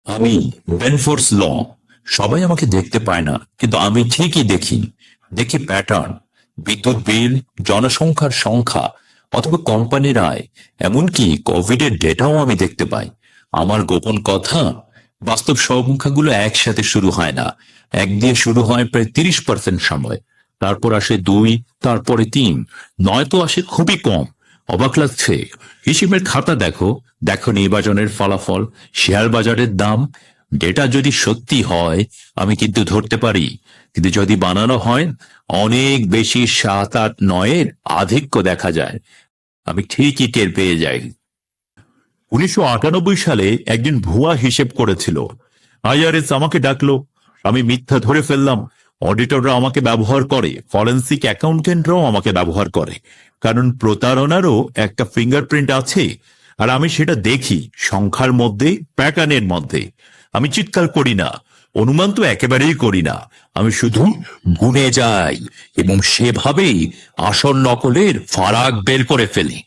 আমি বেনফোর্স ল। সবাই আমাকে দেখতে পায় না, কিন্তু আমি ঠিকই দেখি। দেখি প্যাটার্ন, বিদ্যুৎ বিল, জনসংখ্যার সংখ্যা, অথবা কোম্পানির আয়, এমনকি কোভিড এর ডেটাও আমি দেখতে পাই। আমার গোপন কথা, বাস্তব সংখ্যাগুলো একসাথে শুরু হয় না। এক দিয়ে শুরু হয় প্রায় 30% সময়, তারপর আসে 2, তারপরে 3, নয়তো আসে খুবই কম। অবাক লাগছে। হিসেবের খাতা দেখো, দেখো নির্বাচনের ফলাফল, শেয়ার বাজারের দাম। ডেটা যদি সত্যি হয় আমি কিন্তু ধরতে পারি, কিন্তু যদি বানানো হয় অনেক বেশি 7, 8, 9-এর আধিক্য দেখা যায়। আমি ঠিকই টের পেয়ে যাই। 1998 সালে একদিন ভুয়া হিসেব করেছিল। আইআরএস আমাকে ডাকলো, আমি মিথ্যা ধরে ফেললাম। অডিটররা আমাকে ব্যবহার করে, ফরেন্সিক অ্যাকাউন্টেন্টরাও আমাকে ব্যবহার করে, কারণ প্রতারণারও একটা ফিঙ্গারপ্রিন্ট আছে। আর আমি সেটা দেখি সংখ্যার মধ্যে, প্যাটার্নের মধ্যে। আমি চিৎকার করি না, অনুমান তো একেবারেই করি না। আমি শুধু গুনে যাই এবং সেভাবেই আসল নকলের ফারাক বের করে ফেলি।